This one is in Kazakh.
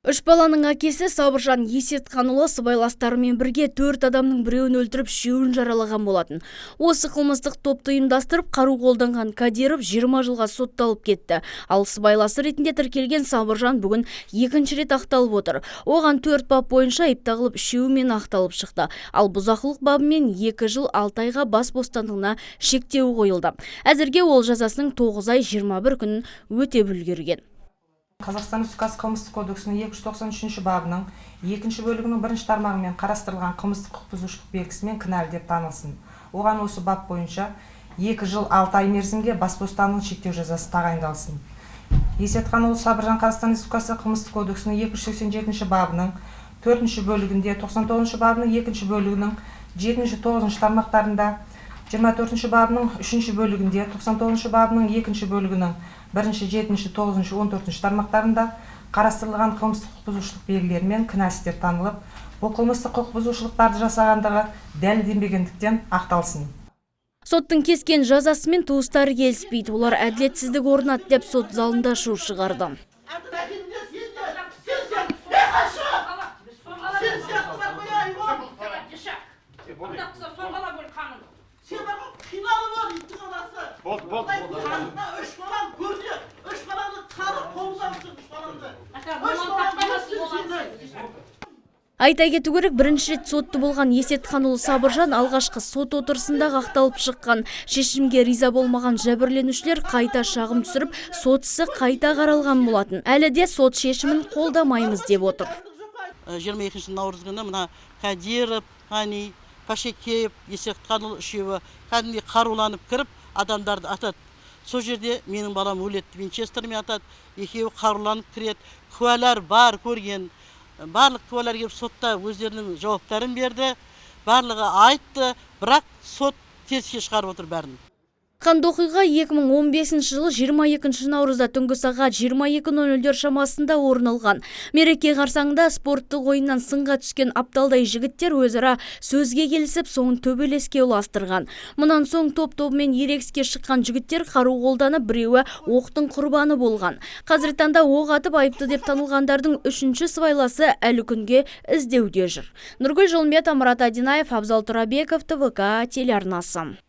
Үш баланың әкесі Сабыржан Есетханұлы сыбайластарымен бірге 4 адамның біреуін өлтіріп, 7-ін жаралаған болатын. Осы қылмыстық топты ұйымдастырып, қару қолданған Кадиров 20 жылға сотталып кетті. Ал сыбайласы ретінде тіркелген Сабыржан бүгін екінші рет ақталып отыр. Оған 4 бап бойынша айып тағылып, 7-мен ақталып шықты. Ал бұзақылық бабымен 2 жыл 6 айға бас бостандығына шектеу қойылды. Әзірге ол жазасының 9 ай 21 күнін өтеп үлгерген. Қазақстан Республикасы қылмыстық кодексінің 293 бабының 2 бөлігінің 1 тармағымен қарастырылған қылмыстық құқық бұзушылық белгісімен кінәлі деп танылсын. Оған осы бап бойынша 2 жыл 6 ай мерзімге бас бостандығын шектеу жазасы тағайындалсын. Есетханұлы Сабыржан Қазақстан Республикасы қылмыстық кодексінің 287 бабының 4 бөлігінде, 99 бабының 2 бөлігінің 7-9 тармақтарында, 24 бабының 3 бөлігінде, 99 бабының 2 бөлігінің 1, 7, 9, 14 тармақтарында қарастырылған қылмыстық құқық бұзушылық белгілерімен кінәлі деп танылып, бұл қылмыстық құқық бұзушылықтарды жасағандығы дәлелденбегендіктен ақталсын. Соттың кескен жазасымен туыстары келіспейді. Олар әділетсіздік орнатты деп сот залында шу шығарды. Айта кету керек, бірінші рет сотты болған Есетханұлы Сабыржан алғашқы сот отырысында ақталып шыққан. Шешімге риза болмаған жәбірленушілер қайта шағым түсіріп, сот ісі қайта қаралған болатын. Әлі де сот шешімін қолдамаймыз деп отыр. 22 наурыз күні мына Кадиров, Ғани, Пашекеев, Есетханұлы үшеуі кәдімгі қаруланып кіріп, адамдарды атады. Сол жерде менің балам өледі, винчестермен атады, екеуі қаруланып кіреді. Куәлар бар көрген. Барлық куәлар келіп сотта өздерінің жауаптарын берді, барлығы айтты, бірақ сот теріске шығарып отыр бәрін. Қанды оқиға 2015 жылы 22 наурызда түнгі сағат 22:00 шамасында орын алған. Мереке қарсаңында спорттық ойыннан сынға түскен апталдай жігіттер өзара сөзге келісіп, соңын төбелеске ұластырған. Мұнан соң топ-тобымен ерегіске шыққан жігіттер қару қолданып, біреуі оқтың құрбаны болған. Қазіргі таңда оқ атып айыпты деп танылғандардың 3-ші сыбайласы әлі күнге іздеуде жүр. Нұргүл Жолымбет, Амрат Адинаев, Абзал Турабеков, ТВК телеарнасы.